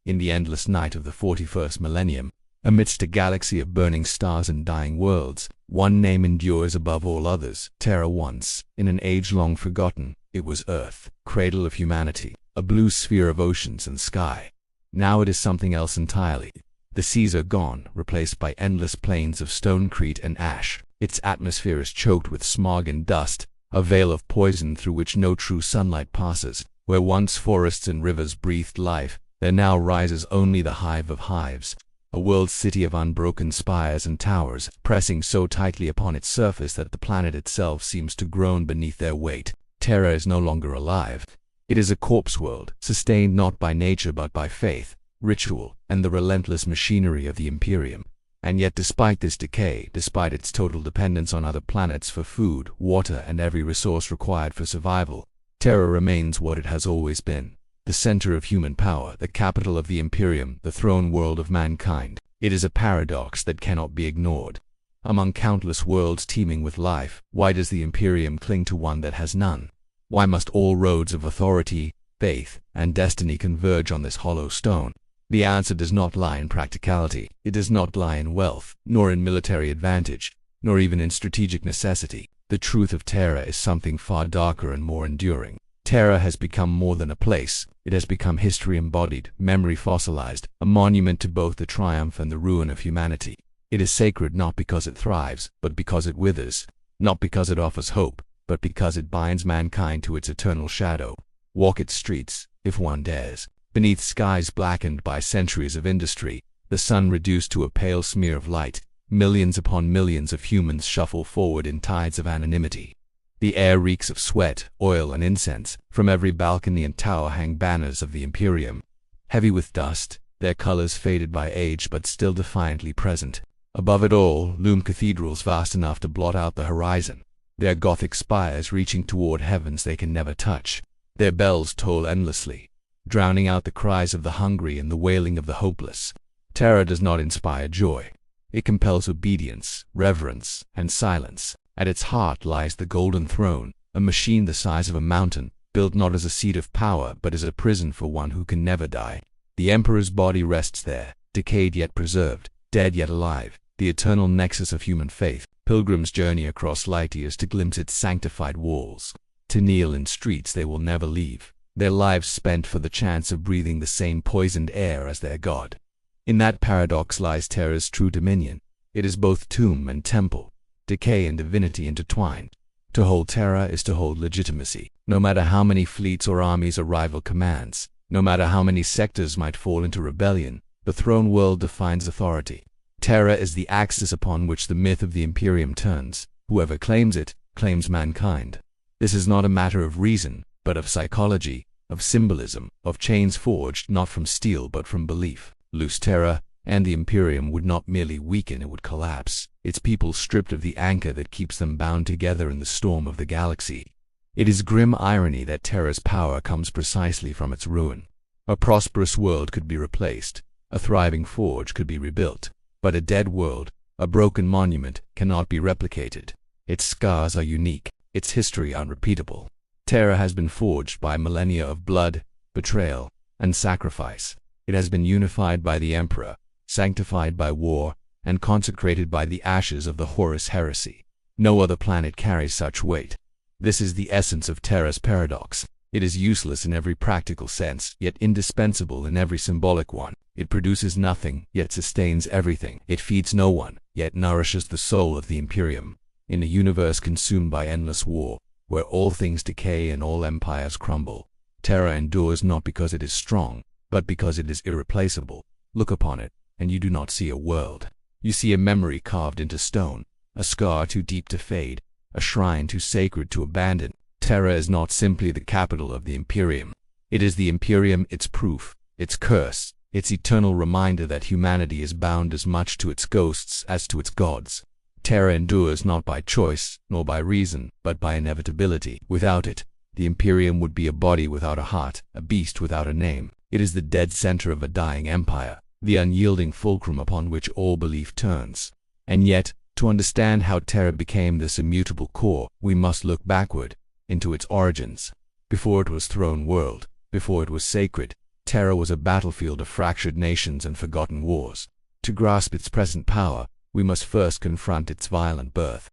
in the endless night of the 41st millennium, amidst a galaxy of burning stars and dying worlds, one name endures above all others. Terra once, in an age long forgotten, it was Earth, cradle of humanity, a blue sphere of oceans and sky. Now it is something else entirely. The seas are gone, replaced by endless plains of stonecrete and ash. Its atmosphere is choked with smog and dust, a veil of poison through which no true sunlight passes. Where once forests and rivers breathed life, there now rises only the hive of hives, a world city of unbroken spires and towers, pressing so tightly upon its surface that the planet itself seems to groan beneath their weight. Terra is no longer alive. It is a corpse world, sustained not by nature but by faith, ritual, and the relentless machinery of the Imperium. And yet despite this decay, despite its total dependence on other planets for food, water, and every resource required for survival, Terra remains what it has always been, the center of human power, the capital of the Imperium, the throne world of mankind. It is a paradox that cannot be ignored. Among countless worlds teeming with life, why does the Imperium cling to one that has none? Why must all roads of authority, faith, and destiny converge on this hollow stone? The answer does not lie in practicality. It does not lie in wealth, nor in military advantage, nor even in strategic necessity. The truth of Terra is something far darker and more enduring. Terra has become more than a place. It has become history embodied, memory fossilized, a monument to both the triumph and the ruin of humanity. It is sacred not because it thrives, but because it withers, not because it offers hope, but because it binds mankind to its eternal shadow. Walk its streets, if one dares. Beneath skies blackened by centuries of industry, the sun reduced to a pale smear of light, millions upon millions of humans shuffle forward in tides of anonymity. The air reeks of sweat, oil, and incense. From every balcony and tower hang banners of the Imperium, heavy with dust, their colors faded by age but still defiantly present. Above it all loom cathedrals vast enough to blot out the horizon, their Gothic spires reaching toward heavens they can never touch. Their bells toll endlessly, drowning out the cries of the hungry and the wailing of the hopeless. Terra does not inspire joy. It compels obedience, reverence, and silence. At its heart lies the Golden Throne, a machine the size of a mountain, built not as a seat of power but as a prison for one who can never die. The Emperor's body rests there, decayed yet preserved, dead yet alive, the eternal nexus of human faith. Pilgrims journey across light years to glimpse its sanctified walls, to kneel in streets they will never leave, their lives spent for the chance of breathing the same poisoned air as their god. In that paradox lies Terra's true dominion. It is both tomb and temple, decay and divinity intertwined. To hold Terra is to hold legitimacy. No matter how many fleets or armies a rival commands, no matter how many sectors might fall into rebellion, the throne world defines authority. Terra is the axis upon which the myth of the Imperium turns. Whoever claims it, claims mankind. This is not a matter of reason, but of psychology, of symbolism, of chains forged not from steel but from belief. Loose Terra, and the Imperium would not merely weaken, it would collapse, its people stripped of the anchor that keeps them bound together in the storm of the galaxy. It is grim irony that Terra's power comes precisely from its ruin. A prosperous world could be replaced, a thriving forge could be rebuilt, but a dead world, a broken monument, cannot be replicated. Its scars are unique, its history unrepeatable. Terra has been forged by millennia of blood, betrayal, and sacrifice. It has been unified by the Emperor, sanctified by war, and consecrated by the ashes of the Horus Heresy. No other planet carries such weight. This is the essence of Terra's paradox. It is useless in every practical sense, yet indispensable in every symbolic one. It produces nothing, yet sustains everything. It feeds no one, yet nourishes the soul of the Imperium. In a universe consumed by endless war, where all things decay and all empires crumble, Terra endures not because it is strong, but because it is irreplaceable. Look upon it, and you do not see a world. You see a memory carved into stone, a scar too deep to fade, a shrine too sacred to abandon. Terra is not simply the capital of the Imperium. It is the Imperium, its proof, its curse, its eternal reminder that humanity is bound as much to its ghosts as to its gods. Terra endures not by choice, nor by reason, but by inevitability. Without it, the Imperium would be a body without a heart, a beast without a name. It is the dead center of a dying empire, the unyielding fulcrum upon which all belief turns. And yet, to understand how Terra became this immutable core, we must look backward, into its origins. Before it was throne world, before it was sacred, Terra was a battlefield of fractured nations and forgotten wars. To grasp its present power, we must first confront its violent birth.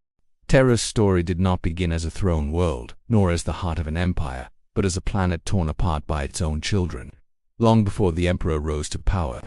Terra's story did not begin as a throne world, nor as the heart of an empire, but as a planet torn apart by its own children. Long before the Emperor rose to power,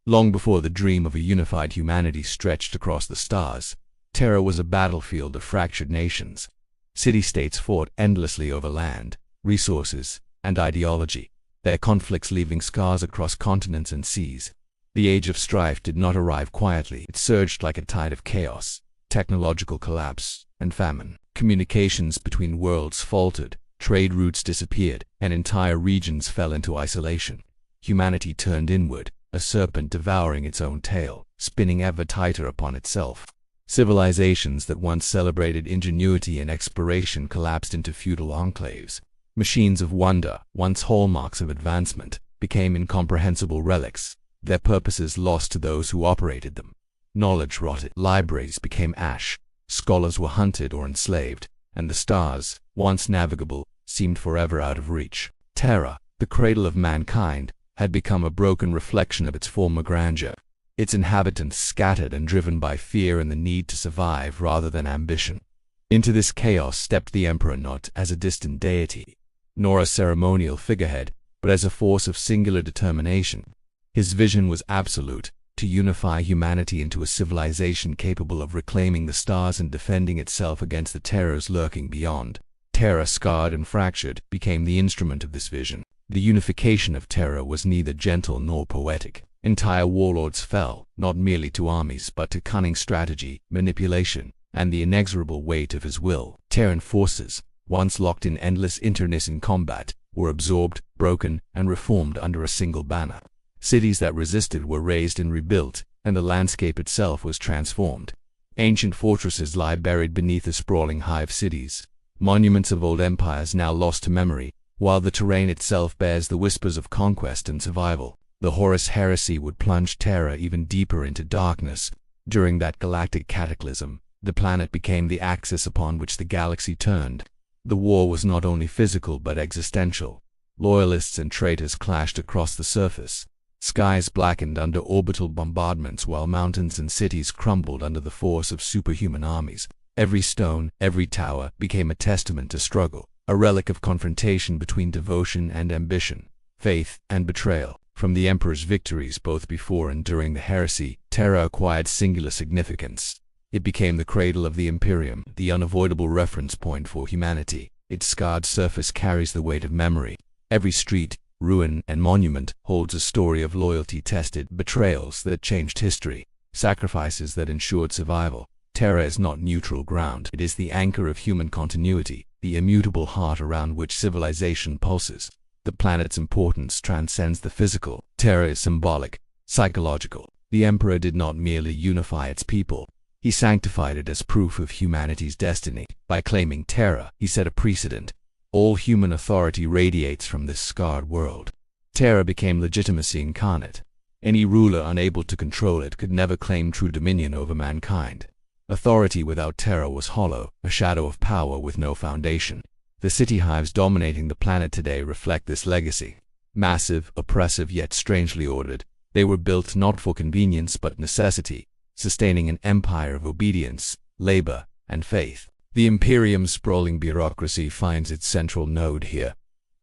long before the dream of a unified humanity stretched across the stars, Terra was a battlefield of fractured nations. City-states fought endlessly over land, resources, and ideology, their conflicts leaving scars across continents and seas. The Age of Strife did not arrive quietly. It surged like a tide of chaos, technological collapse, and famine. Communications between worlds faltered, trade routes disappeared, and entire regions fell into isolation. Humanity turned inward, a serpent devouring its own tail, spinning ever tighter upon itself. Civilizations that once celebrated ingenuity and exploration collapsed into feudal enclaves. Machines of wonder, once hallmarks of advancement, became incomprehensible relics, their purposes lost to those who operated them. Knowledge rotted, libraries became ash, scholars were hunted or enslaved, and the stars, once navigable, seemed forever out of reach. Terra, the cradle of mankind, had become a broken reflection of its former grandeur. Its inhabitants scattered and driven by fear and the need to survive rather than ambition. Into this chaos stepped the Emperor not as a distant deity, nor a ceremonial figurehead, but as a force of singular determination. His vision was absolute, to unify humanity into a civilization capable of reclaiming the stars and defending itself against the terrors lurking beyond. Terra, scarred and fractured, became the instrument of this vision. The unification of Terra was neither gentle nor poetic. Entire warlords fell, not merely to armies but to cunning strategy, manipulation, and the inexorable weight of his will. Terran forces, once locked in endless internecine combat, were absorbed, broken, and reformed under a single banner. Cities that resisted were razed and rebuilt, and the landscape itself was transformed. Ancient fortresses lie buried beneath the sprawling Hive Cities, monuments of old empires now lost to memory, while the terrain itself bears the whispers of conquest and survival. The Horus Heresy would plunge Terra even deeper into darkness. During that galactic cataclysm, the planet became the axis upon which the galaxy turned. The war was not only physical but existential. Loyalists and traitors clashed across the surface. Skies blackened under orbital bombardments while mountains and cities crumbled under the force of superhuman armies. Every stone, every tower became a testament to struggle, a relic of confrontation between devotion and ambition, faith and betrayal. From the Emperor's victories both before and during the heresy, Terra acquired singular significance. It became the cradle of the Imperium, the unavoidable reference point for humanity. Its scarred surface carries the weight of memory. Every street, ruin, and monument holds a story of loyalty-tested betrayals that changed history, sacrifices that ensured survival. Terra is not neutral ground. It is the anchor of human continuity, the immutable heart around which civilization pulses. The planet's importance transcends the physical. Terra is symbolic, psychological. The Emperor did not merely unify its people. He sanctified it as proof of humanity's destiny. By claiming Terra, he set a precedent. All human authority radiates from this scarred world. Terra became legitimacy incarnate. Any ruler unable to control it could never claim true dominion over mankind. Authority without Terra was hollow, a shadow of power with no foundation. The city hives dominating the planet today reflect this legacy. Massive, oppressive, yet strangely ordered, they were built not for convenience but necessity, sustaining an empire of obedience, labor, and faith. The Imperium's sprawling bureaucracy finds its central node here.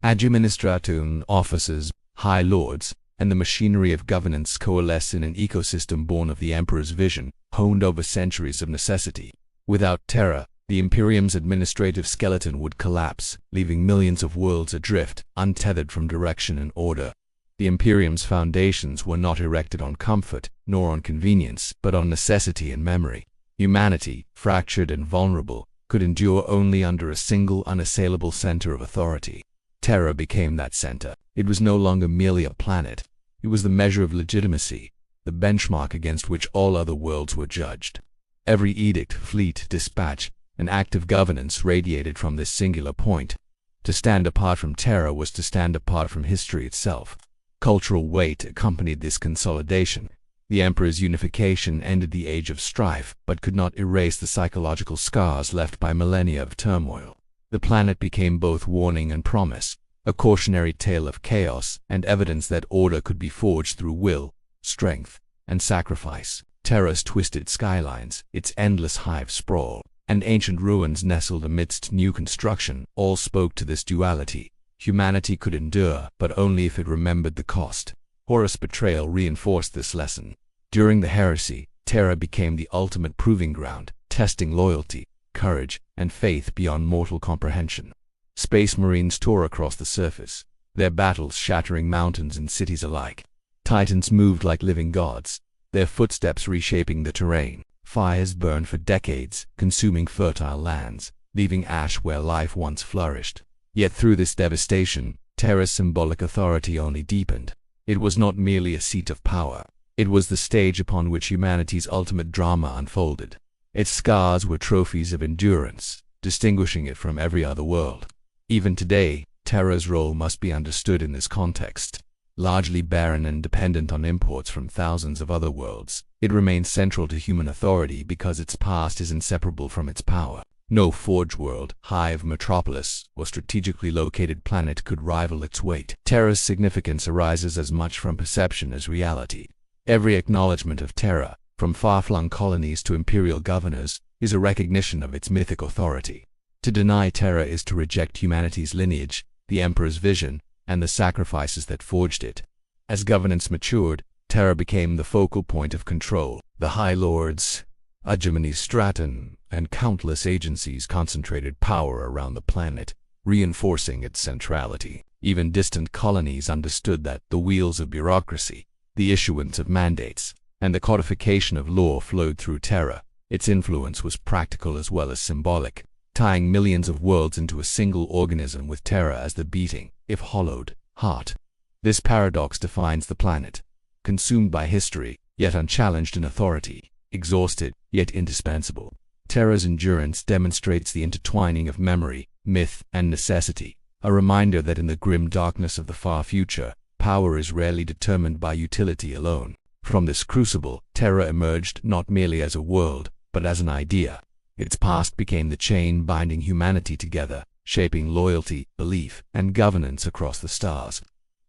Administratum, officers, high lords, and the machinery of governance coalesce in an ecosystem born of the Emperor's vision, honed over centuries of necessity. Without Terra, the Imperium's administrative skeleton would collapse, leaving millions of worlds adrift, untethered from direction and order. The Imperium's foundations were not erected on comfort, nor on convenience, but on necessity and memory. Humanity, fractured and vulnerable, could endure only under a single unassailable center of authority. Terra became that center. It was no longer merely a planet. It was the measure of legitimacy, the benchmark against which all other worlds were judged. Every edict, fleet, dispatch, and act of governance radiated from this singular point. To stand apart from Terra was to stand apart from history itself. Cultural weight accompanied this consolidation. The Emperor's unification ended the Age of Strife, but could not erase the psychological scars left by millennia of turmoil. The planet became both warning and promise, a cautionary tale of chaos and evidence that order could be forged through will, strength, and sacrifice. Terra's twisted skylines, its endless hive sprawl, and ancient ruins nestled amidst new construction all spoke to this duality. Humanity could endure, but only if it remembered the cost. Horus' betrayal reinforced this lesson. During the heresy, Terra became the ultimate proving ground, testing loyalty, courage, and faith beyond mortal comprehension. Space Marines tore across the surface, their battles shattering mountains and cities alike. Titans moved like living gods, their footsteps reshaping the terrain. Fires burned for decades, consuming fertile lands, leaving ash where life once flourished. Yet through this devastation, Terra's symbolic authority only deepened. It was not merely a seat of power. It was the stage upon which humanity's ultimate drama unfolded. Its scars were trophies of endurance, distinguishing it from every other world. Even today, Terra's role must be understood in this context. Largely barren and dependent on imports from thousands of other worlds, it remains central to human authority because its past is inseparable from its power. No forge world, hive metropolis, or strategically located planet could rival its weight. Terra's significance arises as much from perception as reality. Every acknowledgement of Terra, from far-flung colonies to imperial governors, is a recognition of its mythic authority. To deny Terra is to reject humanity's lineage, the Emperor's vision, and the sacrifices that forged it. As governance matured, Terra became the focal point of control. The High Lords, Hegemony Straton, and countless agencies concentrated power around the planet, reinforcing its centrality. Even distant colonies understood that the wheels of bureaucracy, the issuance of mandates, and the codification of law flowed through Terra. Its influence was practical as well as symbolic, tying millions of worlds into a single organism with Terra as the beating, if hollowed, heart. This paradox defines the planet, consumed by history, yet unchallenged in authority, exhausted, yet indispensable. Terra's endurance demonstrates the intertwining of memory, myth, and necessity, a reminder that in the grim darkness of the far future, power is rarely determined by utility alone. From this crucible, Terra emerged not merely as a world, but as an idea. Its past became the chain binding humanity together, shaping loyalty, belief, and governance across the stars.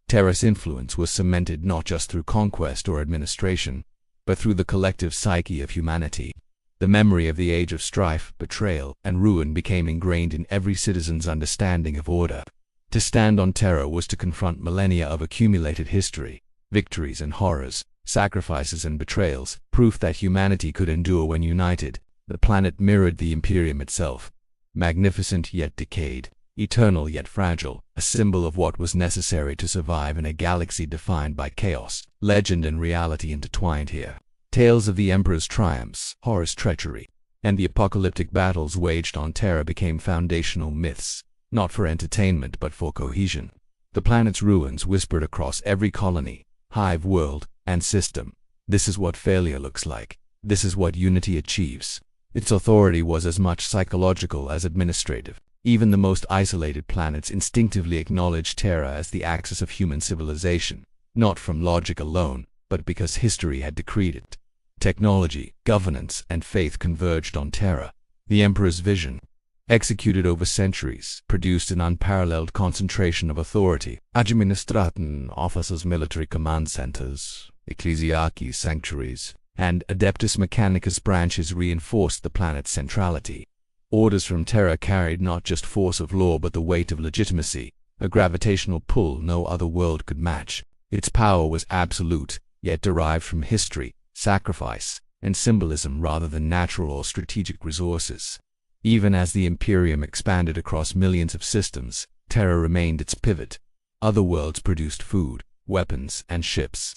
Terra's influence was cemented not just through conquest or administration, but through the collective psyche of humanity. The memory of the Age of Strife, betrayal, and ruin became ingrained in every citizen's understanding of order. To stand on Terra was to confront millennia of accumulated history, victories and horrors, sacrifices and betrayals, proof that humanity could endure when united. The planet mirrored the Imperium itself, magnificent yet decayed, eternal yet fragile, a symbol of what was necessary to survive in a galaxy defined by chaos. Legend and reality intertwined here. Tales of the Emperor's triumphs, Horus' treachery, and the apocalyptic battles waged on Terra became foundational myths, not for entertainment but for cohesion. The planet's ruins whispered across every colony, hive world, and system. This is what failure looks like. This is what unity achieves. Its authority was as much psychological as administrative. Even the most isolated planets instinctively acknowledged Terra as the axis of human civilization, not from logic alone, but because history had decreed it. Technology, governance, and faith converged on Terra. The Emperor's vision, executed over centuries, produced an unparalleled concentration of authority. Administraten offices, military command centers, ecclesiarchy sanctuaries, and Adeptus Mechanicus branches reinforced the planet's centrality. Orders from Terra carried not just force of law but the weight of legitimacy, a gravitational pull no other world could match. Its power was absolute, yet derived from history, sacrifice, and symbolism rather than natural or strategic resources. Even as the Imperium expanded across millions of systems, Terra remained its pivot. Other worlds produced food, weapons, and ships.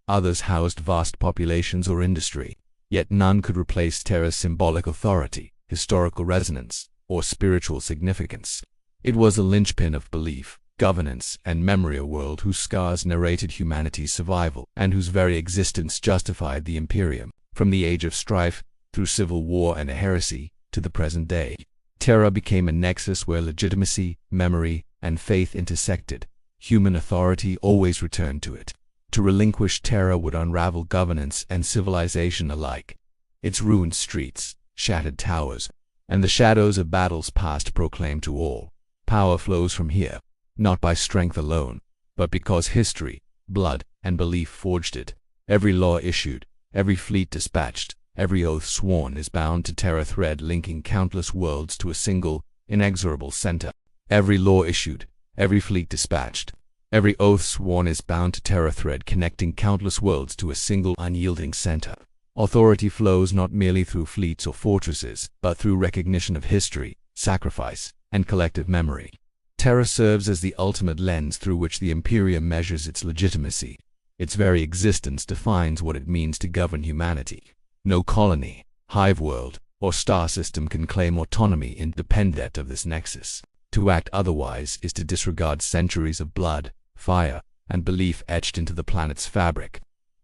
Others housed vast populations or industry, yet none could replace Terra's symbolic authority, historical resonance, or spiritual significance. It was a linchpin of belief, governance, and memory, a world whose scars narrated humanity's survival, and whose very existence justified the Imperium. From the Age of Strife, through civil war and a heresy, to the present day, Terra became a nexus where legitimacy, memory, and faith intersected. Human authority always returned to it. To relinquish Terra would unravel governance and civilization alike. Its ruined streets, shattered towers, and the shadows of battles past proclaimed to all, power flows from here. not by strength alone, but because history, blood, and belief forged it. Every law issued, every fleet dispatched, every oath sworn is bound to Terra, thread linking countless worlds to a single, inexorable center. Every law issued, every fleet dispatched, every oath sworn is bound to Terra, thread connecting countless worlds to a single, unyielding center. Authority flows not merely through fleets or fortresses, but through recognition of history, sacrifice, and collective memory. Terra serves as the ultimate lens through which the Imperium measures its legitimacy. Its very existence defines what it means to govern humanity. No colony, hive world, or star system can claim autonomy independent of this nexus. To act otherwise is to disregard centuries of blood, fire, and belief etched into the planet's fabric.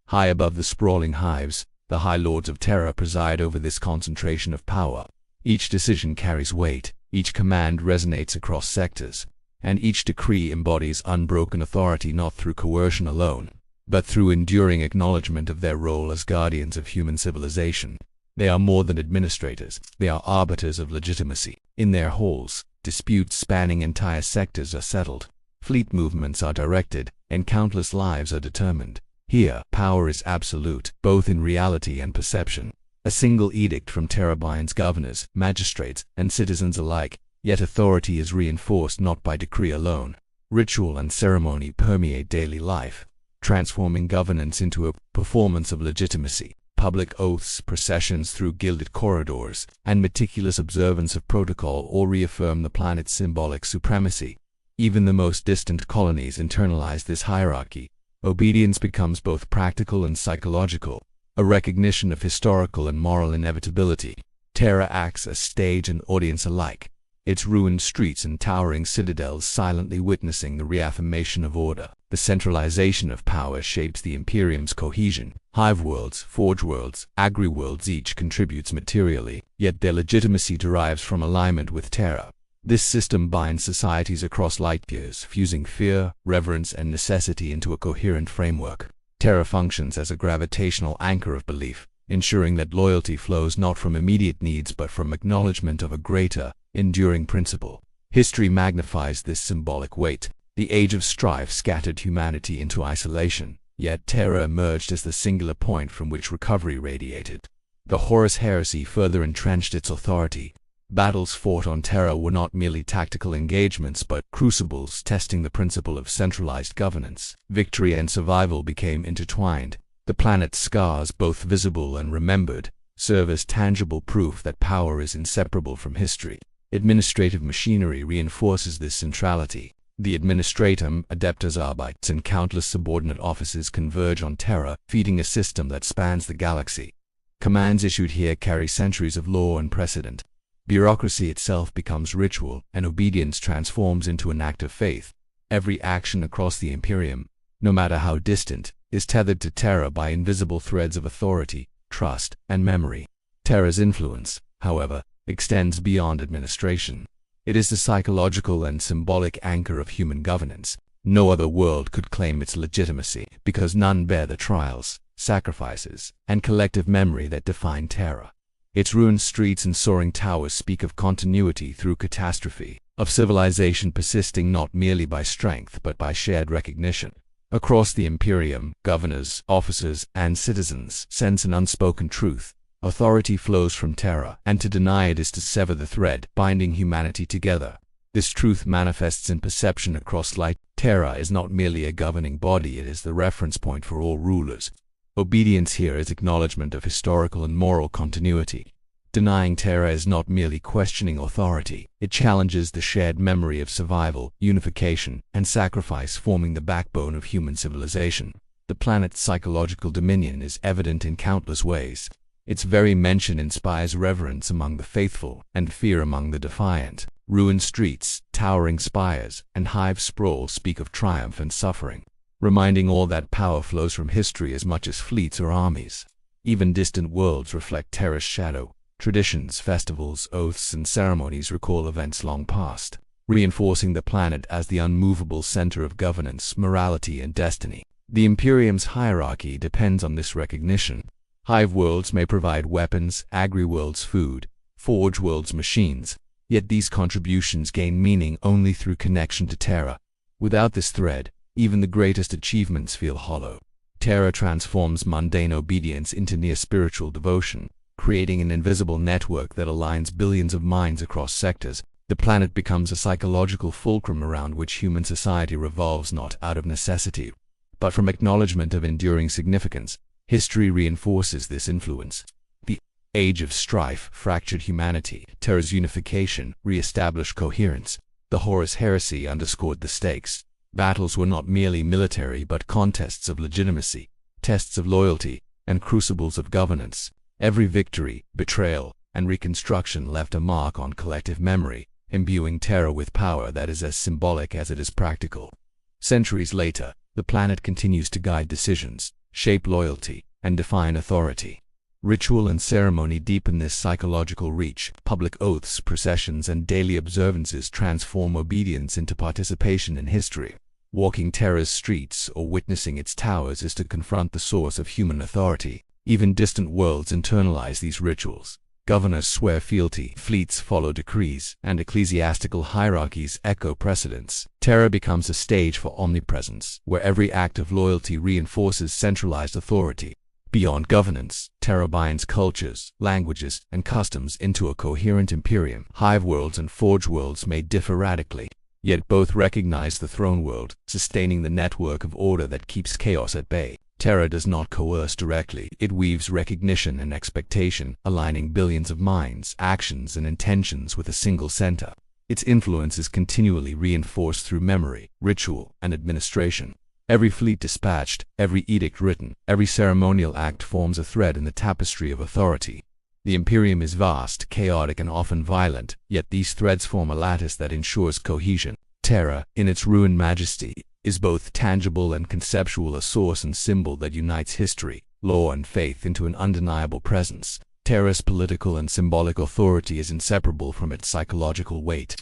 High above the sprawling hives, the High Lords of Terra preside over this concentration of power. Each decision carries weight, each command resonates across sectors, and each decree embodies unbroken authority not through coercion alone, but through enduring acknowledgement of their role as guardians of human civilization. They are more than administrators, they are arbiters of legitimacy. In their halls, disputes spanning entire sectors are settled, fleet movements are directed, and countless lives are determined. Here, power is absolute, both in reality and perception. A single edict from Terra binds governors, magistrates, and citizens alike, yet authority is reinforced not by decree alone. Ritual and ceremony permeate daily life, transforming governance into a performance of legitimacy. Public oaths, processions through gilded corridors, and meticulous observance of protocol all reaffirm the planet's symbolic supremacy. Even the most distant colonies internalize this hierarchy. Obedience becomes both practical and psychological, a recognition of historical and moral inevitability. Terra acts as stage and audience alike, its ruined streets and towering citadels silently witnessing the reaffirmation of order. The centralization of power shapes the Imperium's cohesion. Hive worlds, forge worlds, agri-worlds each contributes materially, yet their legitimacy derives from alignment with Terra. This system binds societies across light years, fusing fear, reverence, and necessity into a coherent framework. Terra functions as a gravitational anchor of belief, ensuring that loyalty flows not from immediate needs but from acknowledgement of a greater, enduring principle. History magnifies this symbolic weight. The Age of Strife scattered humanity into isolation, yet Terra emerged as the singular point from which recovery radiated. The Horus Heresy further entrenched its authority. Battles fought on Terra were not merely tactical engagements but crucibles testing the principle of centralized governance. Victory and survival became intertwined. The planet's scars, both visible and remembered, serve as tangible proof that power is inseparable from history. Administrative machinery reinforces this centrality. The Administratum, Adeptus Arbites, and countless subordinate offices converge on Terra, feeding a system that spans the galaxy. Commands issued here carry centuries of law and precedent. Bureaucracy itself becomes ritual, and obedience transforms into an act of faith. Every action across the Imperium, no matter how distant, is tethered to Terra by invisible threads of authority, trust, and memory. Terra's influence, however, extends beyond administration. It is the psychological and symbolic anchor of human governance. No other world could claim its legitimacy, because none bear the trials, sacrifices, and collective memory that define Terra. Its ruined streets and soaring towers speak of continuity through catastrophe, of civilization persisting not merely by strength but by shared recognition. Across the Imperium, governors, officers, and citizens sense an unspoken truth. Authority flows from Terra, and to deny it is to sever the thread binding humanity together. This truth manifests in perception across light. Terra is not merely a governing body, it is the reference point for all rulers. Obedience here is acknowledgement of historical and moral continuity. Denying Terra is not merely questioning authority, it challenges the shared memory of survival, unification, and sacrifice forming the backbone of human civilization. The planet's psychological dominion is evident in countless ways. Its very mention inspires reverence among the faithful and fear among the defiant. Ruined streets, towering spires, and hive sprawl speak of triumph and suffering, reminding all that power flows from history as much as fleets or armies. Even distant worlds reflect Terra's shadow. Traditions, festivals, oaths, and ceremonies recall events long past, reinforcing the planet as the unmovable center of governance, morality, and destiny. The Imperium's hierarchy depends on this recognition. Hive worlds may provide weapons, agri-worlds food, forge worlds machines, yet these contributions gain meaning only through connection to Terra. Without this thread, even the greatest achievements feel hollow. Terra transforms mundane obedience into near-spiritual devotion, creating an invisible network that aligns billions of minds across sectors. The planet becomes a psychological fulcrum around which human society revolves not out of necessity, but from acknowledgement of enduring significance. History reinforces this influence. The Age of Strife fractured humanity. Terra's unification re-established coherence. The Horus Heresy underscored the stakes. Battles were not merely military but contests of legitimacy, tests of loyalty, and crucibles of governance. Every victory, betrayal, and reconstruction left a mark on collective memory, imbuing Terra with power that is as symbolic as it is practical. Centuries later, the planet continues to guide decisions, shape loyalty, and define authority. Ritual and ceremony deepen this psychological reach. Public oaths, processions, and daily observances transform obedience into participation in history. Walking Terra's streets or witnessing its towers is to confront the source of human authority. Even distant worlds internalize these rituals. Governors swear fealty, fleets follow decrees, and ecclesiastical hierarchies echo precedents. Terra becomes a stage for omnipresence, where every act of loyalty reinforces centralized authority. Beyond governance, Terra binds cultures, languages, and customs into a coherent imperium. Hive worlds and forge worlds may differ radically, yet both recognize the throne world, sustaining the network of order that keeps chaos at bay. Terra does not coerce directly. It weaves recognition and expectation, aligning billions of minds, actions, and intentions with a single center. Its influence is continually reinforced through memory, ritual, and administration. Every fleet dispatched, every edict written, every ceremonial act forms a thread in the tapestry of authority. The Imperium is vast, chaotic, and often violent, yet these threads form a lattice that ensures cohesion. Terra, in its ruined majesty, is both tangible and conceptual, a source and symbol that unites history, law, and faith into an undeniable presence. Terra's political and symbolic authority is inseparable from its psychological weight.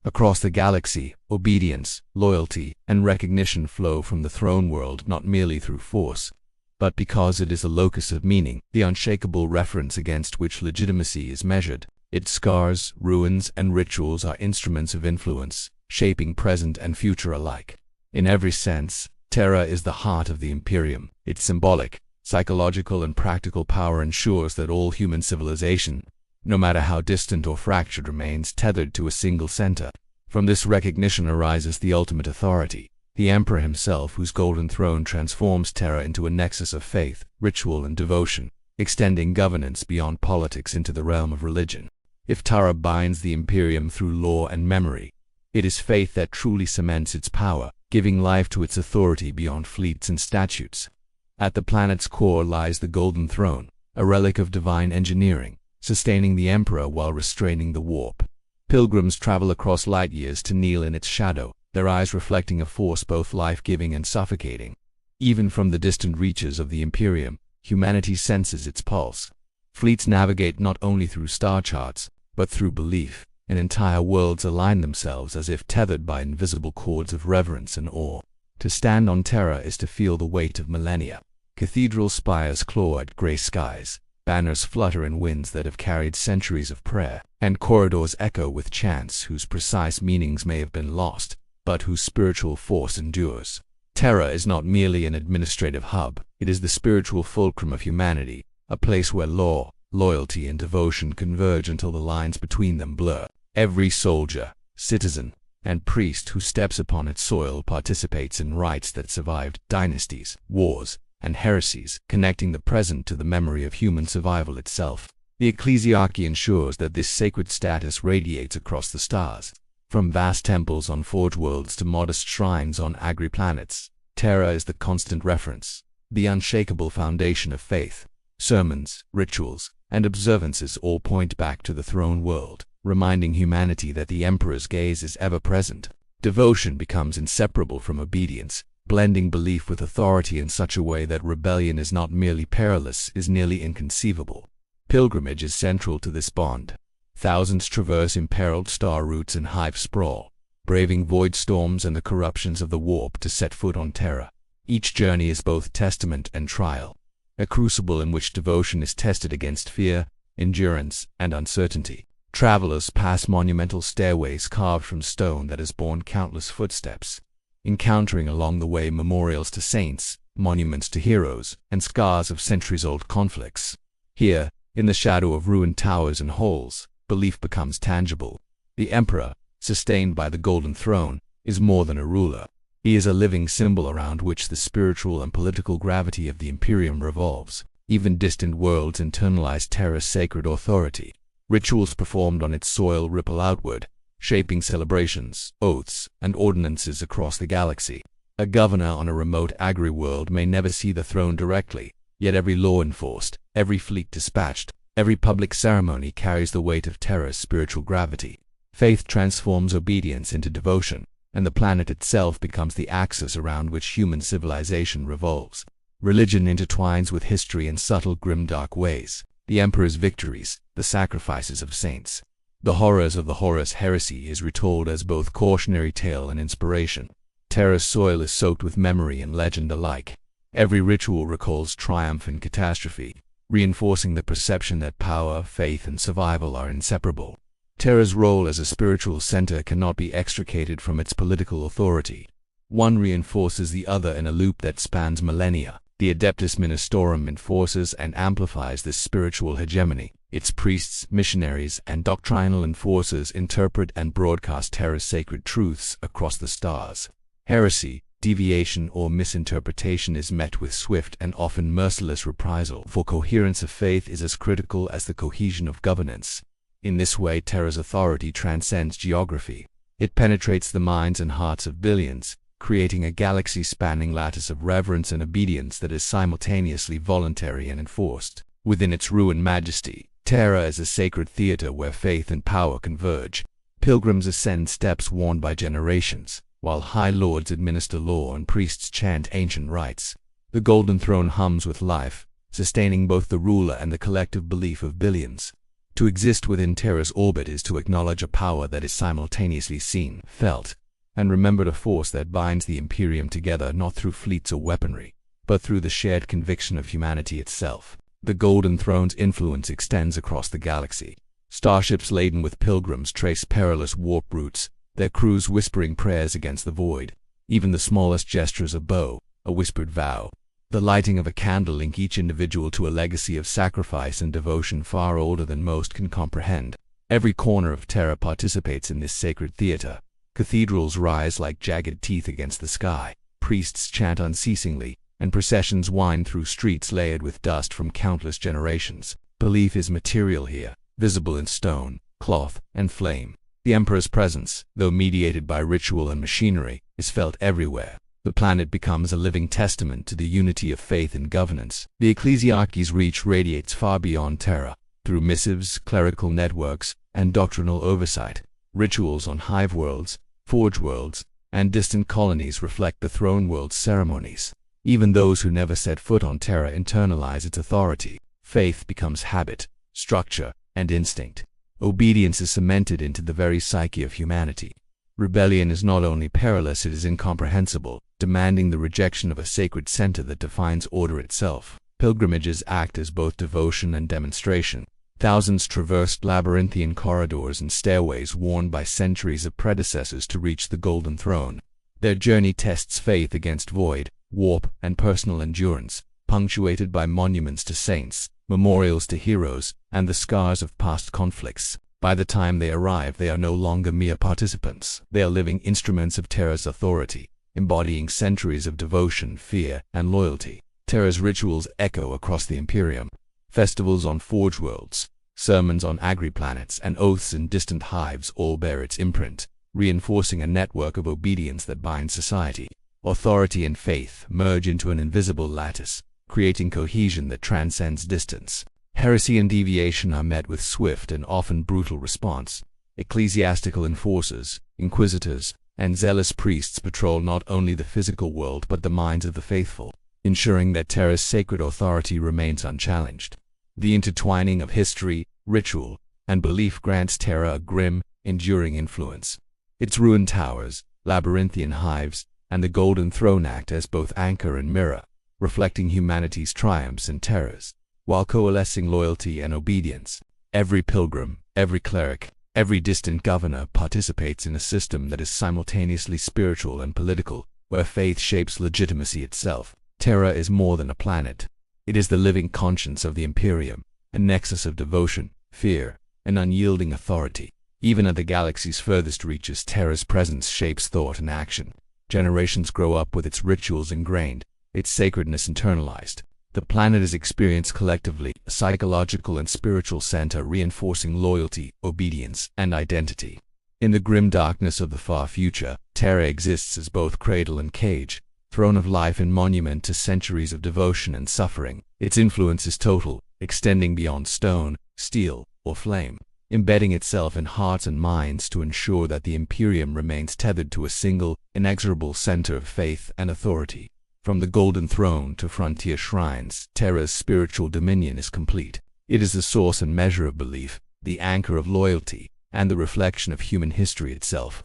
Across the galaxy, obedience, loyalty, and recognition flow from the throne world not merely through force, but because it is a locus of meaning, the unshakable reference against which legitimacy is measured. Its scars, ruins, and rituals are instruments of influence, shaping present and future alike. In every sense, Terra is the heart of the Imperium. Its symbolic, psychological, and practical power ensures that all human civilization, no matter how distant or fractured, remains tethered to a single center. From this recognition arises the ultimate authority, the Emperor himself, whose golden throne transforms Terra into a nexus of faith, ritual, and devotion, extending governance beyond politics into the realm of religion. If Terra binds the Imperium through law and memory, it is faith that truly cements its power, giving life to its authority beyond fleets and statutes. At the planet's core lies the Golden Throne, a relic of divine engineering, sustaining the Emperor while restraining the warp. Pilgrims travel across light years to kneel in its shadow, their eyes reflecting a force both life-giving and suffocating. Even from the distant reaches of the Imperium, humanity senses its pulse. Fleets navigate not only through star charts, but through belief, and entire worlds align themselves as if tethered by invisible cords of reverence and awe. To stand on Terra is to feel the weight of millennia. Cathedral spires claw at gray skies, banners flutter in winds that have carried centuries of prayer, and corridors echo with chants whose precise meanings may have been lost, but whose spiritual force endures. Terra is not merely an administrative hub, it is the spiritual fulcrum of humanity, a place where law, loyalty, and devotion converge until the lines between them blur. Every soldier, citizen, and priest who steps upon its soil participates in rites that survived dynasties, wars, and heresies, connecting the present to the memory of human survival itself. The ecclesiarchy ensures that this sacred status radiates across the stars. From vast temples on forge worlds to modest shrines on agri-planets, Terra is the constant reference, the unshakable foundation of faith. Sermons, rituals, and observances all point back to the throne world, reminding humanity that the Emperor's gaze is ever present. Devotion becomes inseparable from obedience, blending belief with authority in such a way that rebellion is not merely perilous, is nearly inconceivable. Pilgrimage is central to this bond. Thousands traverse imperiled star routes in hive sprawl, braving void storms and the corruptions of the warp to set foot on Terra. Each journey is both testament and trial, a crucible in which devotion is tested against fear, endurance, and uncertainty. Travelers pass monumental stairways carved from stone that has borne countless footsteps, encountering along the way memorials to saints, monuments to heroes, and scars of centuries-old conflicts. Here, in the shadow of ruined towers and halls, belief becomes tangible. The Emperor, sustained by the Golden Throne, is more than a ruler. He is a living symbol around which the spiritual and political gravity of the Imperium revolves. Even distant worlds internalize Terra's sacred authority. Rituals performed on its soil ripple outward, shaping celebrations, oaths, and ordinances across the galaxy. A governor on a remote agri-world may never see the throne directly, yet every law enforced, every fleet dispatched, every public ceremony carries the weight of Terra's spiritual gravity. Faith transforms obedience into devotion, and the planet itself becomes the axis around which human civilization revolves. Religion intertwines with history in subtle, grim-dark ways. The Emperor's victories, the sacrifices of saints. The horrors of the Horus Heresy is retold as both cautionary tale and inspiration. Terra's soil is soaked with memory and legend alike. Every ritual recalls triumph and catastrophe, reinforcing the perception that power, faith, and survival are inseparable. Terra's role as a spiritual center cannot be extricated from its political authority. One reinforces the other in a loop that spans millennia. The Adeptus Ministorum enforces and amplifies this spiritual hegemony. Its priests, missionaries, and doctrinal enforcers interpret and broadcast Terra's sacred truths across the stars. Heresy, deviation, or misinterpretation is met with swift and often merciless reprisal, for coherence of faith is as critical as the cohesion of governance. In this way, Terra's authority transcends geography. It penetrates the minds and hearts of billions, creating a galaxy-spanning lattice of reverence and obedience that is simultaneously voluntary and enforced. Within its ruined majesty, Terra is a sacred theater where faith and power converge. Pilgrims ascend steps worn by generations, while high lords administer law and priests chant ancient rites. The Golden Throne hums with life, sustaining both the ruler and the collective belief of billions. To exist within Terra's orbit is to acknowledge a power that is simultaneously seen, felt, and remembered, a force that binds the Imperium together not through fleets or weaponry, but through the shared conviction of humanity itself. The Golden Throne's influence extends across the galaxy. Starships laden with pilgrims trace perilous warp routes, their crews whispering prayers against the void. Even the smallest gestures, a bow, a whispered vow, the lighting of a candle, link each individual to a legacy of sacrifice and devotion far older than most can comprehend. Every corner of Terra participates in this sacred theater. Cathedrals rise like jagged teeth against the sky, priests chant unceasingly, and processions wind through streets layered with dust from countless generations. Belief is material here, visible in stone, cloth, and flame. The Emperor's presence, though mediated by ritual and machinery, is felt everywhere. The planet becomes a living testament to the unity of faith and governance. The ecclesiarchy's reach radiates far beyond Terra, through missives, clerical networks, and doctrinal oversight. Rituals on Hive worlds, Forge worlds, and distant colonies reflect the Throne World's ceremonies. Even those who never set foot on Terra internalize its authority. Faith becomes habit, structure, and instinct. Obedience is cemented into the very psyche of humanity. Rebellion is not only perilous, it is incomprehensible, demanding the rejection of a sacred center that defines order itself. Pilgrimages act as both devotion and demonstration. Thousands traversed labyrinthian corridors and stairways worn by centuries of predecessors to reach the Golden Throne. Their journey tests faith against void, warp, and personal endurance, punctuated by monuments to saints, memorials to heroes, and the scars of past conflicts. By the time they arrive, they are no longer mere participants. They are living instruments of Terra's authority, embodying centuries of devotion, fear, and loyalty. Terra's rituals echo across the Imperium. Festivals on Forge worlds, sermons on agri-planets, and oaths in distant hives all bear its imprint, reinforcing a network of obedience that binds society. Authority and faith merge into an invisible lattice, creating cohesion that transcends distance. Heresy and deviation are met with swift and often brutal response. Ecclesiastical enforcers, inquisitors, and zealous priests patrol not only the physical world but the minds of the faithful, ensuring that Terra's sacred authority remains unchallenged. The intertwining of history, ritual, and belief grants Terra a grim, enduring influence. Its ruined towers, labyrinthian hives, and the Golden Throne act as both anchor and mirror, reflecting humanity's triumphs and terrors, while coalescing loyalty and obedience. Every pilgrim, every cleric, every distant governor participates in a system that is simultaneously spiritual and political, where faith shapes legitimacy itself. Terra is more than a planet. It is the living conscience of the Imperium, a nexus of devotion, fear, and unyielding authority. Even at the galaxy's furthest reaches, Terra's presence shapes thought and action. Generations grow up with its rituals ingrained, its sacredness internalized. The planet is experienced collectively, a psychological and spiritual center reinforcing loyalty, obedience, and identity. In the grim darkness of the far future, Terra exists as both cradle and cage, throne of life and monument to centuries of devotion and suffering. Its influence is total, extending beyond stone, steel, or flame, embedding itself in hearts and minds to ensure that the Imperium remains tethered to a single, inexorable center of faith and authority. From the Golden Throne to frontier shrines, Terra's spiritual dominion is complete. It is the source and measure of belief, the anchor of loyalty, and the reflection of human history itself.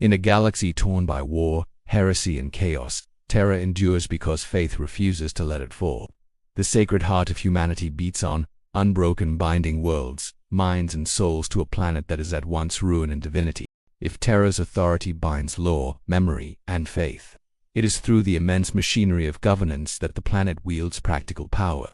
In a galaxy torn by war, heresy, and chaos, Terra endures because faith refuses to let it fall. The sacred heart of humanity beats on, unbroken, binding worlds, minds, and souls to a planet that is at once ruin and divinity. If Terra's authority binds law, memory, and faith, it is through the immense machinery of governance that the planet wields practical power.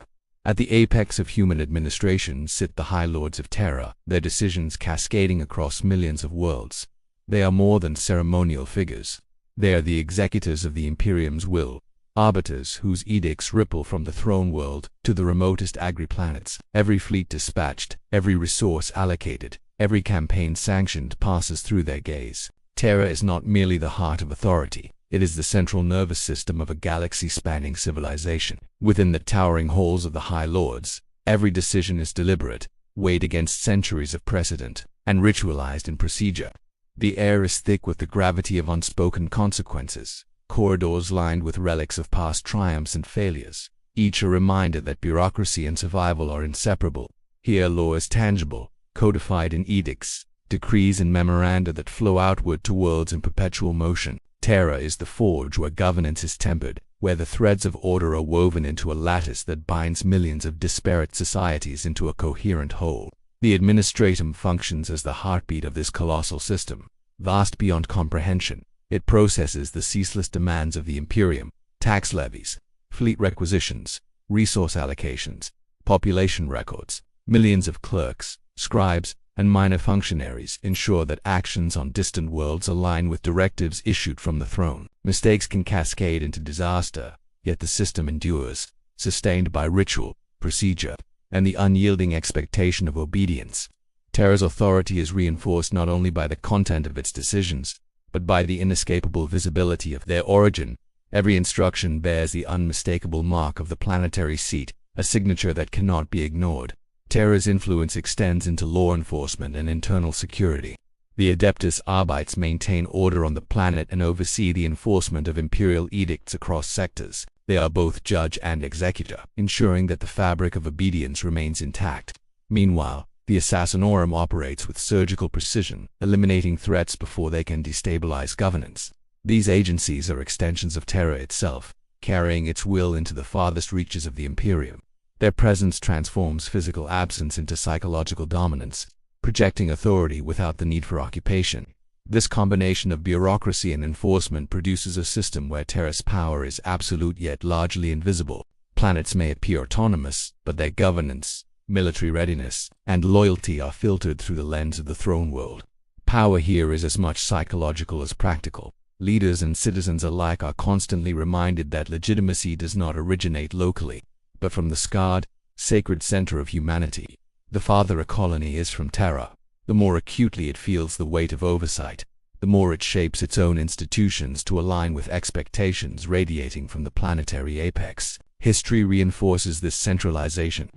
At the apex of human administration sit the High Lords of Terra, their decisions cascading across millions of worlds. They are more than ceremonial figures. They are the executors of the Imperium's will, arbiters whose edicts ripple from the throne world to the remotest agri-planets. Every fleet dispatched, every resource allocated, every campaign sanctioned passes through their gaze. Terra is not merely the heart of authority. It is the central nervous system of a galaxy-spanning civilization. Within the towering halls of the High Lords, every decision is deliberate, weighed against centuries of precedent, and ritualized in procedure. The air is thick with the gravity of unspoken consequences, corridors lined with relics of past triumphs and failures, each a reminder that bureaucracy and survival are inseparable. Here law is tangible, codified in edicts, decrees and memoranda that flow outward to worlds in perpetual motion. Terra is the forge where governance is tempered, where the threads of order are woven into a lattice that binds millions of disparate societies into a coherent whole. The administratum functions as the heartbeat of this colossal system. Vast beyond comprehension, it processes the ceaseless demands of the Imperium: tax levies, fleet requisitions, resource allocations, population records. Millions of clerks, scribes, and minor functionaries ensure that actions on distant worlds align with directives issued from the throne. Mistakes can cascade into disaster, yet the system endures, sustained by ritual, procedure, and the unyielding expectation of obedience. Terra's authority is reinforced not only by the content of its decisions, but by the inescapable visibility of their origin. Every instruction bears the unmistakable mark of the planetary seat, a signature that cannot be ignored. Terra's influence extends into law enforcement and internal security. The Adeptus Arbites maintain order on the planet and oversee the enforcement of imperial edicts across sectors. They are both judge and executor, ensuring that the fabric of obedience remains intact. Meanwhile, the Assassinorum operates with surgical precision, eliminating threats before they can destabilize governance. These agencies are extensions of Terra itself, carrying its will into the farthest reaches of the Imperium. Their presence transforms physical absence into psychological dominance, projecting authority without the need for occupation. This combination of bureaucracy and enforcement produces a system where Terra's power is absolute yet largely invisible. Planets may appear autonomous, but their governance, military readiness, and loyalty are filtered through the lens of the throne world. Power here is as much psychological as practical. Leaders and citizens alike are constantly reminded that legitimacy does not originate locally, but from the scarred, sacred center of humanity. The farther a colony is from Terra, the more acutely it feels the weight of oversight, the more it shapes its own institutions to align with expectations radiating from the planetary apex. History reinforces this centralization.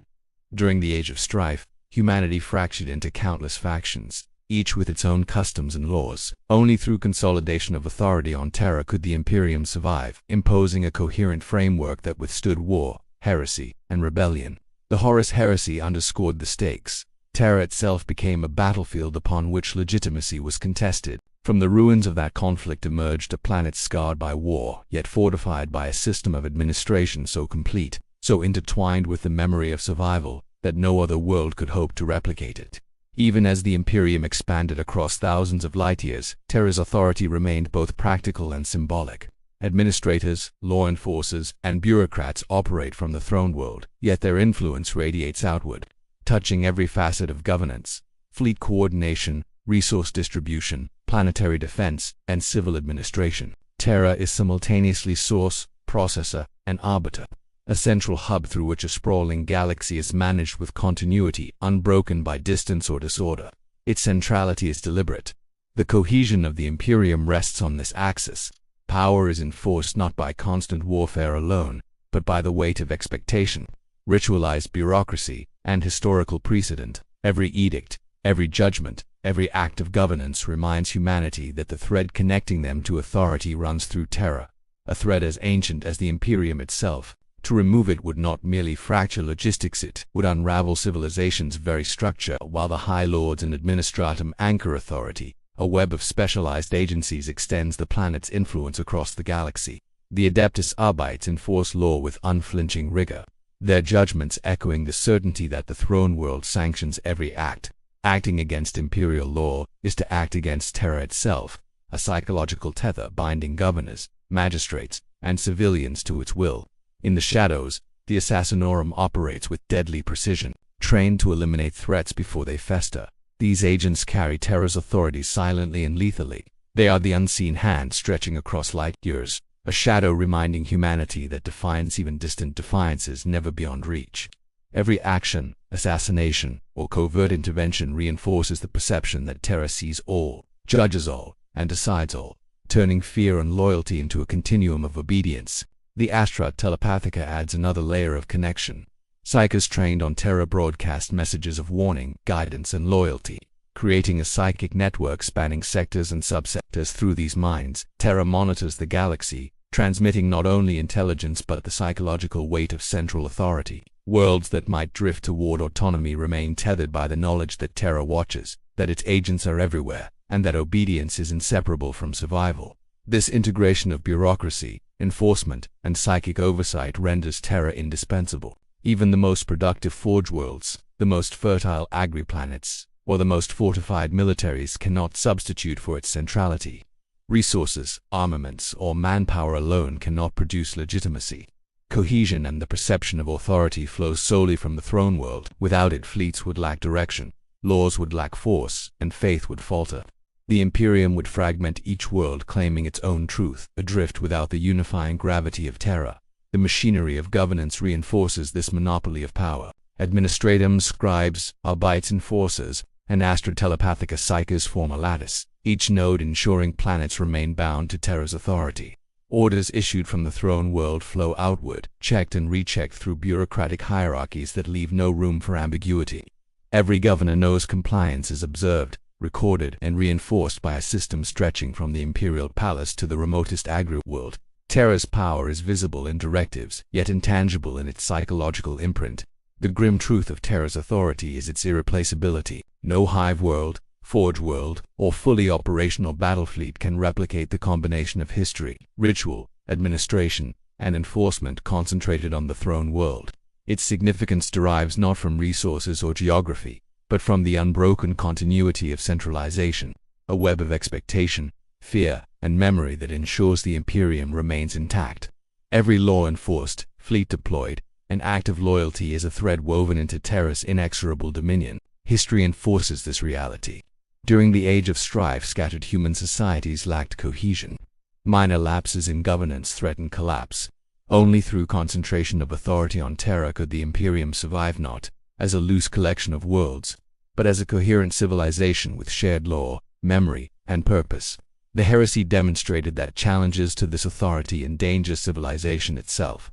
During the Age of Strife, humanity fractured into countless factions, each with its own customs and laws. Only through consolidation of authority on Terra could the Imperium survive, imposing a coherent framework that withstood war, heresy, and rebellion. The Horus Heresy underscored the stakes. Terra itself became a battlefield upon which legitimacy was contested. From the ruins of that conflict emerged a planet scarred by war, yet fortified by a system of administration so complete, so intertwined with the memory of survival, that no other world could hope to replicate it. Even as the Imperium expanded across thousands of light years, Terra's authority remained both practical and symbolic. Administrators, law enforcers, and bureaucrats operate from the throne world, yet their influence radiates outward, touching every facet of governance, fleet coordination, resource distribution, planetary defense, and civil administration. Terra is simultaneously source, processor, and arbiter, a central hub through which a sprawling galaxy is managed with continuity unbroken by distance or disorder. Its centrality is deliberate. The cohesion of the Imperium rests on this axis. Power is enforced not by constant warfare alone, but by the weight of expectation, ritualized bureaucracy, and historical precedent. Every edict, every judgment, every act of governance reminds humanity that the thread connecting them to authority runs through Terra, a thread as ancient as the Imperium itself. To remove it would not merely fracture logistics, it would unravel civilization's very structure. While the High Lords and Administratum anchor authority, a web of specialized agencies extends the planet's influence across the galaxy. The Adeptus Arbites enforce law with unflinching rigor, their judgments echoing the certainty that the throne world sanctions every act. Acting against imperial law is to act against Terra itself, a psychological tether binding governors, magistrates, and civilians to its will. In the shadows, the Assassinorum operates with deadly precision, trained to eliminate threats before they fester. These agents carry Terra's authority silently and lethally. They are the unseen hand stretching across light years, a shadow reminding humanity that defiance, even distant defiance, is never beyond reach. Every action, assassination, or covert intervention reinforces the perception that Terra sees all, judges all, and decides all, turning fear and loyalty into a continuum of obedience. The Astra Telepathica adds another layer of connection. Psychers trained on Terra broadcast messages of warning, guidance, and loyalty, creating a psychic network spanning sectors and subsectors. Through these minds, Terra monitors the galaxy, transmitting not only intelligence but the psychological weight of central authority. Worlds that might drift toward autonomy remain tethered by the knowledge that Terra watches, that its agents are everywhere, and that obedience is inseparable from survival. This integration of bureaucracy, enforcement, and psychic oversight renders Terra indispensable. Even the most productive forge worlds, the most fertile agri-planets, or the most fortified militaries cannot substitute for its centrality. Resources, armaments, or manpower alone cannot produce legitimacy. Cohesion and the perception of authority flow solely from the throne world. Without it, fleets would lack direction, laws would lack force, and faith would falter. The Imperium would fragment each world, claiming its own truth, adrift without the unifying gravity of Terra. The machinery of governance reinforces this monopoly of power. Administratums, scribes, arbites, enforcers, and Astra Telepathica psychers form a lattice, each node ensuring planets remain bound to Terra's authority. Orders issued from the throne world flow outward, checked and rechecked through bureaucratic hierarchies that leave no room for ambiguity. Every governor knows compliance is observed, recorded, and reinforced by a system stretching from the imperial palace to the remotest agri-world. Terra's power is visible in directives, yet intangible in its psychological imprint. The grim truth of Terra's authority is its irreplaceability. No hive world, forge world, or fully operational battle fleet can replicate the combination of history, ritual, administration, and enforcement concentrated on the throne world. Its significance derives not from resources or geography, but from the unbroken continuity of centralization, a web of expectation, fear, and memory that ensures the Imperium remains intact. Every law enforced, fleet deployed, and act of loyalty is a thread woven into Terra's inexorable dominion. History enforces this reality. During the Age of Strife, scattered human societies lacked cohesion. Minor lapses in governance threatened collapse. Only through concentration of authority on Terra could the Imperium survive, not as a loose collection of worlds, but as a coherent civilization with shared law, memory, and purpose. The heresy demonstrated that challenges to this authority endanger civilization itself.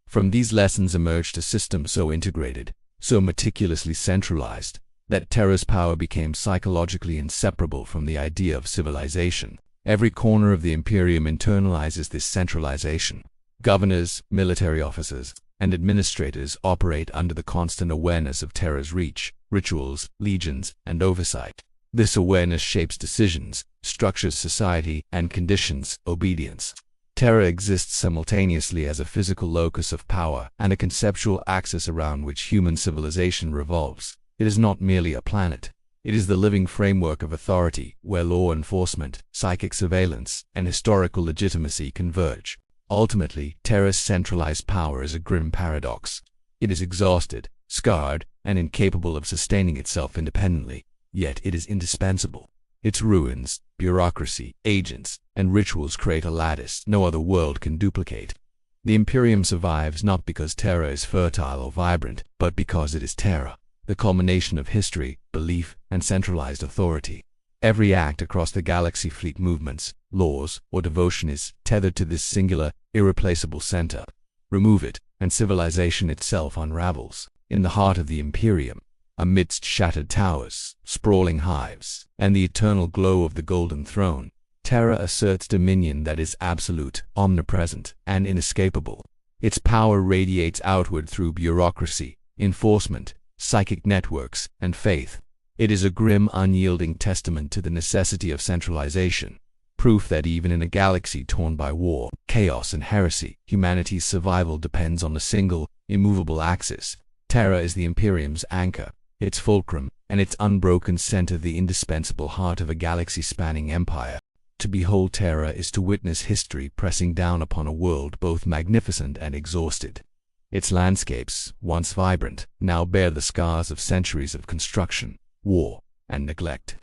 From these lessons emerged a system so integrated, so meticulously centralized, that Terra's power became psychologically inseparable from the idea of civilization. Every corner of the Imperium internalizes this centralization. Governors, military officers, and administrators operate under the constant awareness of Terra's reach, rituals, legions, and oversight. This awareness shapes decisions, structures society, and conditions obedience. Terra exists simultaneously as a physical locus of power and a conceptual axis around which human civilization revolves. It is not merely a planet. It is the living framework of authority, where law enforcement, psychic surveillance, and historical legitimacy converge. Ultimately, Terra's centralized power is a grim paradox. It is exhausted, scarred, and incapable of sustaining itself independently, yet it is indispensable. Its ruins, bureaucracy, agents, and rituals create a lattice no other world can duplicate. The Imperium survives not because Terra is fertile or vibrant, but because it is Terra, the culmination of history, belief, and centralized authority. Every act across the galaxy, fleet movements, laws, or devotion is tethered to this singular, irreplaceable center. Remove it, and civilization itself unravels. In the heart of the Imperium, amidst shattered towers, sprawling hives, and the eternal glow of the Golden Throne, Terra asserts dominion that is absolute, omnipresent, and inescapable. Its power radiates outward through bureaucracy, enforcement, psychic networks, and faith. It is a grim, unyielding testament to the necessity of centralization, proof that even in a galaxy torn by war, chaos, and heresy, humanity's survival depends on a single, immovable axis. Terra is the Imperium's anchor, its fulcrum, and its unbroken center, the indispensable heart of a galaxy-spanning empire. To behold Terra is to witness history pressing down upon a world both magnificent and exhausted. Its landscapes, once vibrant, now bear the scars of centuries of construction, war, and neglect.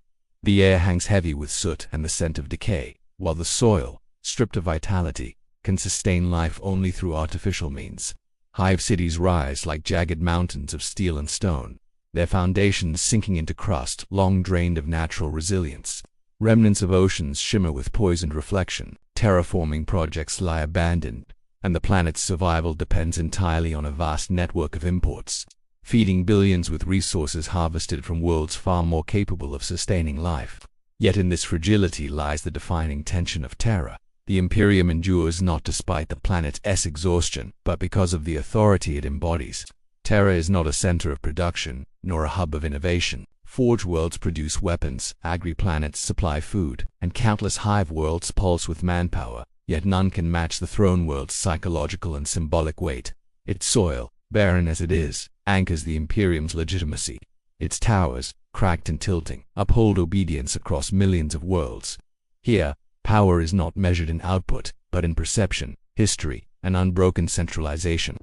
The air hangs heavy with soot and the scent of decay, while the soil, stripped of vitality, can sustain life only through artificial means. Hive cities rise like jagged mountains of steel and stone, their foundations sinking into crust long drained of natural resilience. Remnants of oceans shimmer with poisoned reflection. Terraforming projects lie abandoned, and the planet's survival depends entirely on a vast network of imports, feeding billions with resources harvested from worlds far more capable of sustaining life. Yet in this fragility lies the defining tension of Terra. The Imperium endures not despite the planet's exhaustion, but because of the authority it embodies. Terra is not a center of production, nor a hub of innovation. Forge worlds produce weapons, agri-planets supply food, and countless hive worlds pulse with manpower, yet none can match the throne world's psychological and symbolic weight. Its soil, barren as it is, anchors the Imperium's legitimacy. Its towers, cracked and tilting, uphold obedience across millions of worlds. Here, power is not measured in output, but in perception, history, and unbroken centralization.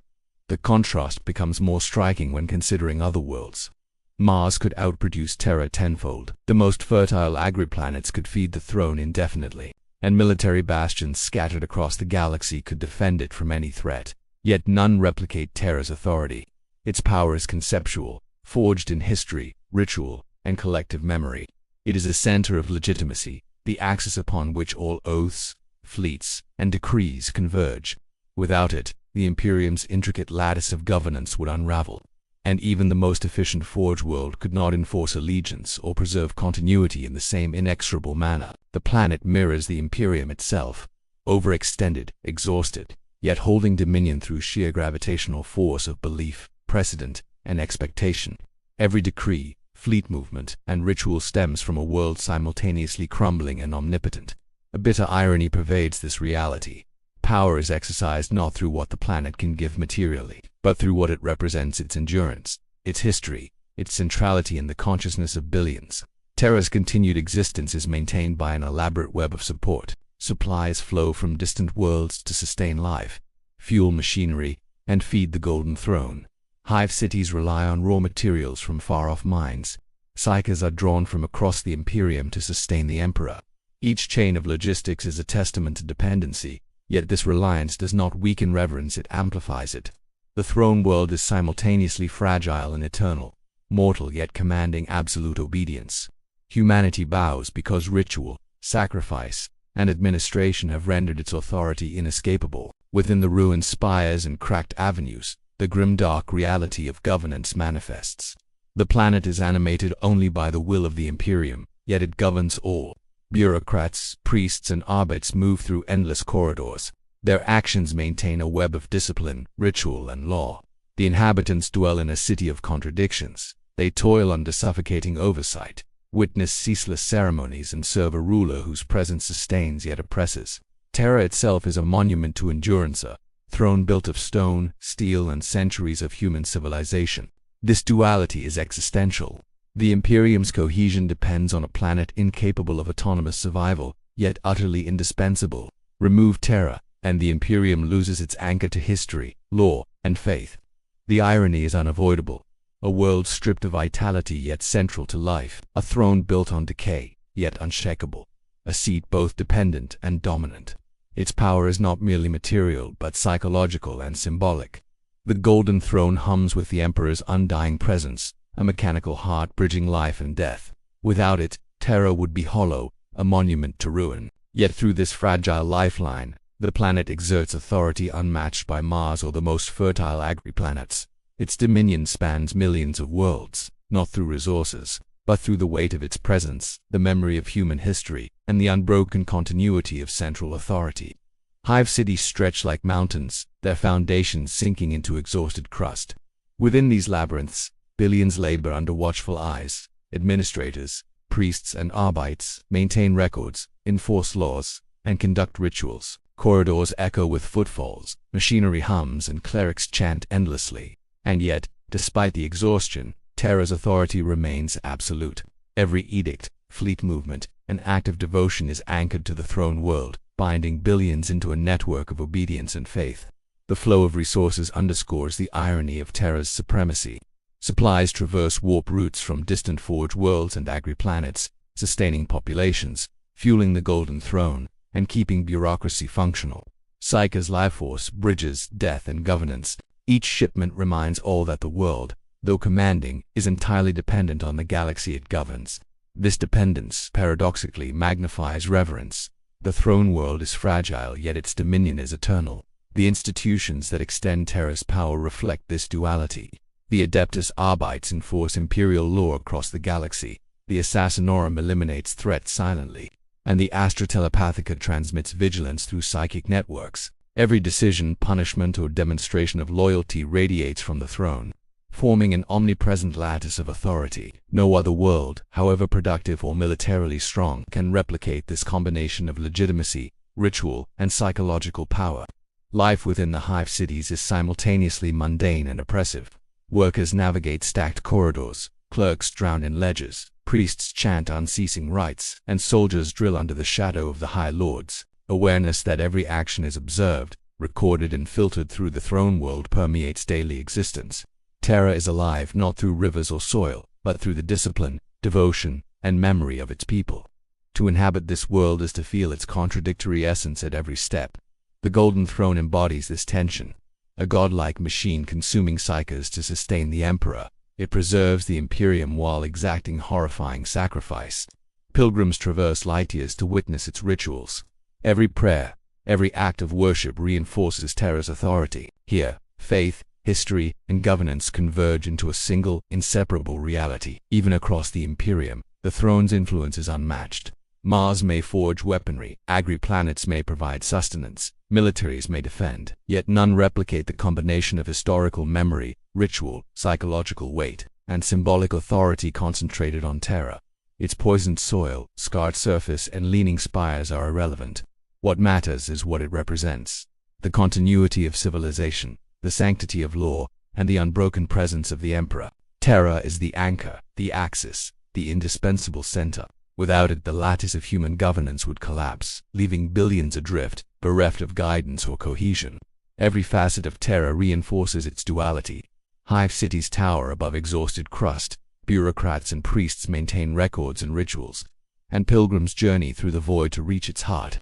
The contrast becomes more striking when considering other worlds. Mars could outproduce Terra tenfold. The most fertile agri-planets could feed the throne indefinitely, and military bastions scattered across the galaxy could defend it from any threat. Yet none replicate Terra's authority. Its power is conceptual, forged in history, ritual, and collective memory. It is a center of legitimacy, the axis upon which all oaths, fleets, and decrees converge. Without it, the Imperium's intricate lattice of governance would unravel, and even the most efficient forge world could not enforce allegiance or preserve continuity in the same inexorable manner. The planet mirrors the Imperium itself, overextended, exhausted, yet holding dominion through sheer gravitational force of belief, precedent, and expectation. Every decree, fleet movement, and ritual stems from a world simultaneously crumbling and omnipotent. A bitter irony pervades this reality. Power is exercised not through what the planet can give materially, but through what it represents: its endurance, its history, its centrality in the consciousness of billions. Terra's continued existence is maintained by an elaborate web of support. Supplies flow from distant worlds to sustain life, fuel machinery, and feed the Golden Throne. Hive cities rely on raw materials from far-off mines. Psychers are drawn from across the Imperium to sustain the Emperor. Each chain of logistics is a testament to dependency, yet this reliance does not weaken reverence, it amplifies it. The throne world is simultaneously fragile and eternal, mortal yet commanding absolute obedience. Humanity bows because ritual, sacrifice, and administration have rendered its authority inescapable. Within the ruined spires and cracked avenues, the grim dark reality of governance manifests. The planet is animated only by the will of the Imperium, yet it governs all. Bureaucrats, priests, and arbites move through endless corridors. Their actions maintain a web of discipline, ritual, and law. The inhabitants dwell in a city of contradictions. They toil under suffocating oversight, witness ceaseless ceremonies, and serve a ruler whose presence sustains yet oppresses. Terra itself is a monument to endurance, a throne built of stone, steel, and centuries of human civilization. This duality is existential. The Imperium's cohesion depends on a planet incapable of autonomous survival, yet utterly indispensable. Remove Terra, and the Imperium loses its anchor to history, law, and faith. The irony is unavoidable. A world stripped of vitality yet central to life, a throne built on decay, yet unshakable, a seat both dependent and dominant. Its power is not merely material but psychological and symbolic. The Golden Throne hums with the Emperor's undying presence, a mechanical heart bridging life and death. Without it, Terra would be hollow, a monument to ruin. Yet through this fragile lifeline, the planet exerts authority unmatched by Mars or the most fertile agri-planets. Its dominion spans millions of worlds, not through resources, but through the weight of its presence, the memory of human history, and the unbroken continuity of central authority. Hive Cities stretch like mountains, their foundations sinking into exhausted crust. Within these labyrinths, billions labor under watchful eyes. Administrators, priests, and arbites maintain records, enforce laws, and conduct rituals. Corridors echo with footfalls, machinery hums, and clerics chant endlessly. And yet, despite the exhaustion, Terra's authority remains absolute. Every edict, fleet movement, and act of devotion is anchored to the throne world, binding billions into a network of obedience and faith. The flow of resources underscores the irony of Terra's supremacy. Supplies traverse warp routes from distant forge worlds and agri-planets, sustaining populations, fueling the Golden Throne, and keeping bureaucracy functional. Psyche's life force bridges death and governance. Each shipment reminds all that the world, though commanding, is entirely dependent on the galaxy it governs. This dependence, paradoxically, magnifies reverence. The throne world is fragile, yet its dominion is eternal. The institutions that extend Terra's power reflect this duality. The Adeptus Arbites enforce imperial law across the galaxy. The Assassinorum eliminates threats silently. And the Astra Telepathica transmits vigilance through psychic networks. Every decision, punishment, or demonstration of loyalty radiates from the throne, forming an omnipresent lattice of authority. No other world, however productive or militarily strong, can replicate this combination of legitimacy, ritual, and psychological power. Life within the Hive Cities is simultaneously mundane and oppressive. Workers navigate stacked corridors, clerks drown in ledgers, priests chant unceasing rites, and soldiers drill under the shadow of the High Lords. Awareness that every action is observed, recorded, and filtered through the throne world permeates daily existence. Terra is alive not through rivers or soil, but through the discipline, devotion, and memory of its people. To inhabit this world is to feel its contradictory essence at every step. The Golden Throne embodies this tension. A godlike machine consuming psyches to sustain the Emperor, it preserves the Imperium while exacting horrifying sacrifice. Pilgrims traverse light years to witness its rituals. Every prayer, every act of worship reinforces Terra's authority. Here, faith, history, and governance converge into a single, inseparable reality. Even across the Imperium, the throne's influence is unmatched. Mars may forge weaponry, agri-planets may provide sustenance, militaries may defend, yet none replicate the combination of historical memory, ritual, psychological weight, and symbolic authority concentrated on Terra. Its poisoned soil, scarred surface, and leaning spires are irrelevant. What matters is what it represents: the continuity of civilization, the sanctity of law, and the unbroken presence of the Emperor. Terra is the anchor, the axis, the indispensable center. Without it, the lattice of human governance would collapse, leaving billions adrift, bereft of guidance or cohesion. Every facet of Terra reinforces its duality. Hive Cities tower above exhausted crust, bureaucrats and priests maintain records and rituals, and pilgrims journey through the void to reach its heart.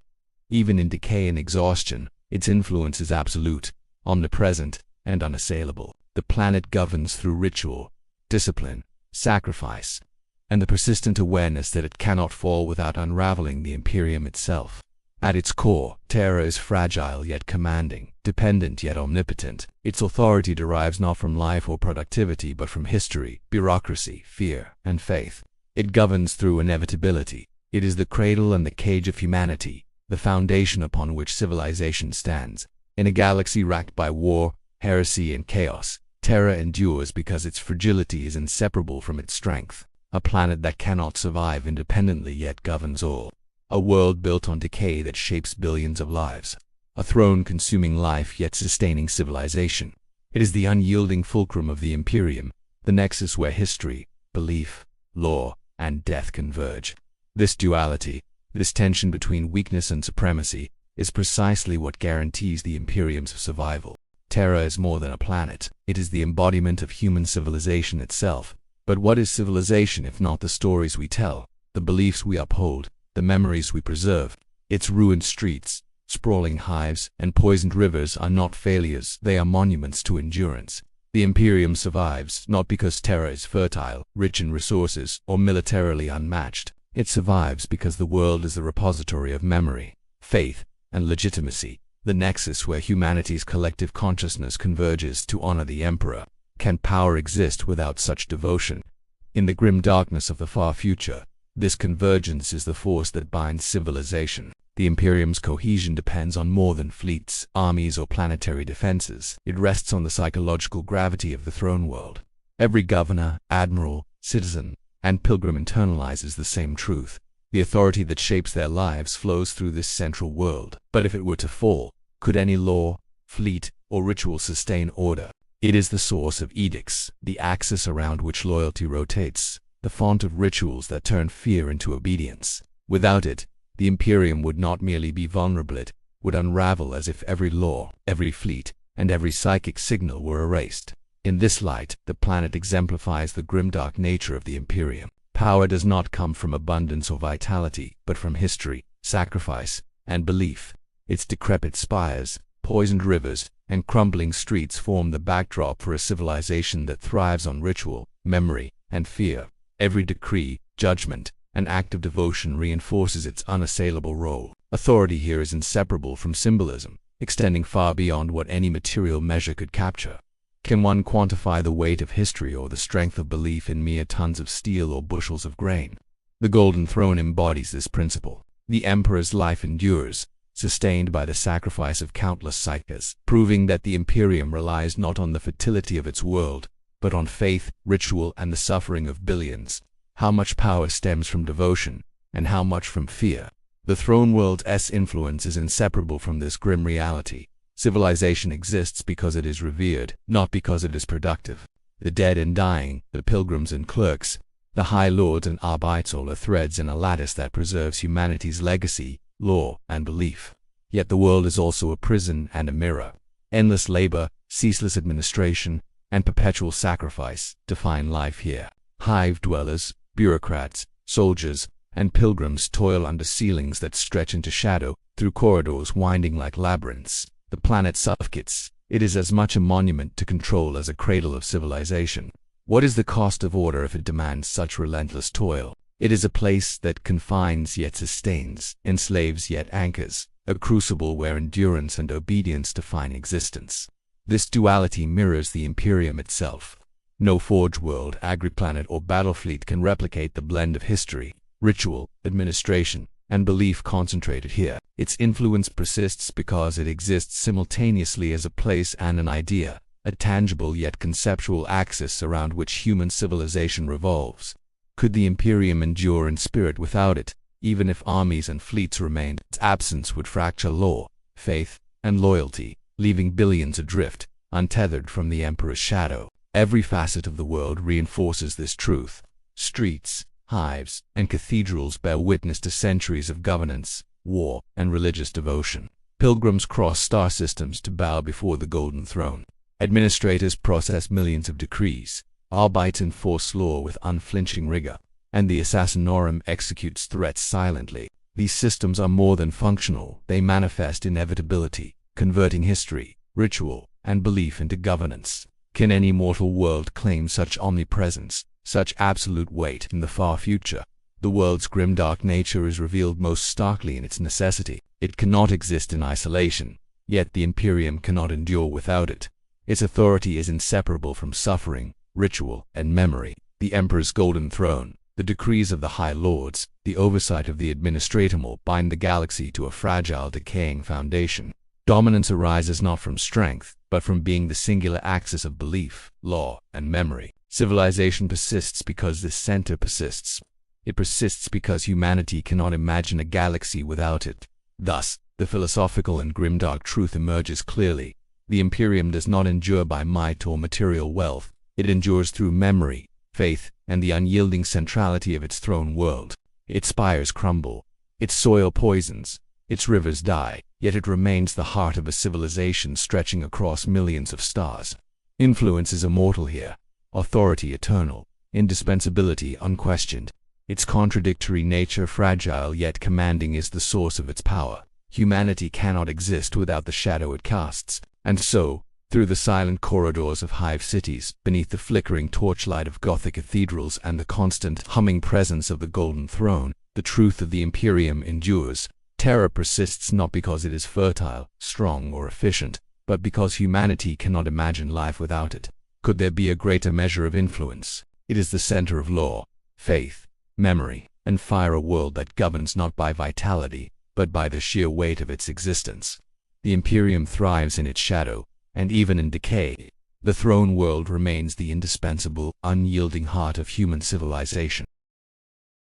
Even in decay and exhaustion, its influence is absolute, omnipresent, and unassailable. The planet governs through ritual, discipline, sacrifice, and the persistent awareness that it cannot fall without unraveling the Imperium itself. At its core, Terra is fragile yet commanding, dependent yet omnipotent. Its authority derives not from life or productivity but from history, bureaucracy, fear, and faith. It governs through inevitability. It is the cradle and the cage of humanity, the foundation upon which civilization stands. In a galaxy racked by war, heresy, and chaos, Terra endures because its fragility is inseparable from its strength. A planet that cannot survive independently yet governs all. A world built on decay that shapes billions of lives. A throne consuming life yet sustaining civilization. It is the unyielding fulcrum of the Imperium, the nexus where history, belief, law, and death converge. This duality, this tension between weakness and supremacy, is precisely what guarantees the Imperium's survival. Terra is more than a planet. It is the embodiment of human civilization itself. But what is civilization if not the stories we tell, the beliefs we uphold, the memories we preserve? Its ruined streets, sprawling hives, and poisoned rivers are not failures, they are monuments to endurance. The Imperium survives not because Terra is fertile, rich in resources, or militarily unmatched. It survives because the world is the repository of memory, faith, and legitimacy, the nexus where humanity's collective consciousness converges to honor the Emperor. Can power exist without such devotion? In the grim darkness of the far future, this convergence is the force that binds civilization. The Imperium's cohesion depends on more than fleets, armies, or planetary defenses. It rests on the psychological gravity of the throne world. Every governor, admiral, citizen, and pilgrim internalizes the same truth. The authority that shapes their lives flows through this central world. But if it were to fall, could any law, fleet, or ritual sustain order? It is the source of edicts, the axis around which loyalty rotates, the font of rituals that turn fear into obedience. Without it, the Imperium would not merely be vulnerable, it would unravel as if every law, every fleet, and every psychic signal were erased. In this light, the planet exemplifies the grimdark nature of the Imperium. Power does not come from abundance or vitality, but from history, sacrifice, and belief. Its decrepit spires, poisoned rivers, and crumbling streets form the backdrop for a civilization that thrives on ritual, memory, and fear. Every decree, judgment, and act of devotion reinforces its unassailable role. Authority here is inseparable from symbolism, extending far beyond what any material measure could capture. Can one quantify the weight of history or the strength of belief in mere tons of steel or bushels of grain? The Golden Throne embodies this principle. The Emperor's life endures, sustained by the sacrifice of countless psyches, proving that the Imperium relies not on the fertility of its world, but on faith, ritual, and the suffering of billions. How much power stems from devotion, and how much from fear? The throne world's influence is inseparable from this grim reality. Civilization exists because it is revered, not because it is productive. The dead and dying, the pilgrims and clerks, the high lords and arbites all are threads in a lattice that preserves humanity's legacy, law, and belief. Yet the world is also a prison and a mirror. Endless labor, ceaseless administration, and perpetual sacrifice define life here. Hive dwellers, bureaucrats, soldiers, and pilgrims toil under ceilings that stretch into shadow, through corridors winding like labyrinths. The planet suffocates. It is as much a monument to control as a cradle of civilization. What is the cost of order if it demands such relentless toil? It is a place that confines yet sustains, enslaves yet anchors, a crucible where endurance and obedience define existence. This duality mirrors the Imperium itself. No forge world, agri-planet, or battlefleet can replicate the blend of history, ritual, administration, and belief concentrated here. Its influence persists because it exists simultaneously as a place and an idea, a tangible yet conceptual axis around which human civilization revolves. Could the Imperium endure in spirit without it? Even if armies and fleets remained, its absence would fracture law, faith, and loyalty, leaving billions adrift, untethered from the Emperor's shadow. Every facet of the world reinforces this truth. Streets, hives, and cathedrals bear witness to centuries of governance, war, and religious devotion. Pilgrims cross star systems to bow before the Golden Throne. Administrators process millions of decrees. Arbites enforce law with unflinching rigor, and the assassinorum executes threats silently. These systems are more than functional. They manifest inevitability, converting history, ritual, and belief into governance. Can any mortal world claim such omnipresence, such absolute weight in the far future? The world's grimdark nature is revealed most starkly in its necessity. It cannot exist in isolation, yet the Imperium cannot endure without it. Its authority is inseparable from suffering, ritual, and memory. The Emperor's Golden Throne, the decrees of the High Lords, the oversight of the Administratum bind the galaxy to a fragile, decaying foundation. Dominance arises not from strength, but from being the singular axis of belief, law, and memory. Civilization persists because this center persists. It persists because humanity cannot imagine a galaxy without it. Thus, the philosophical and grimdark truth emerges clearly. The Imperium does not endure by might or material wealth. It endures through memory, faith, and the unyielding centrality of its throne world. Its spires crumble, its soil poisons, its rivers die, yet it remains the heart of a civilization stretching across millions of stars. Influence is immortal here, authority eternal, indispensability unquestioned. Its contradictory nature, fragile yet commanding, is the source of its power. Humanity cannot exist without the shadow it casts, and so, through the silent corridors of Hive Cities, beneath the flickering torchlight of Gothic cathedrals and the constant humming presence of the Golden Throne, the truth of the Imperium endures. Terra persists not because it is fertile, strong, or efficient, but because humanity cannot imagine life without it. Could there be a greater measure of influence? It is the center of law, faith, memory, and fire, a world that governs not by vitality, but by the sheer weight of its existence. The Imperium thrives in its shadow, and even in decay, the throne world remains the indispensable, unyielding heart of human civilization.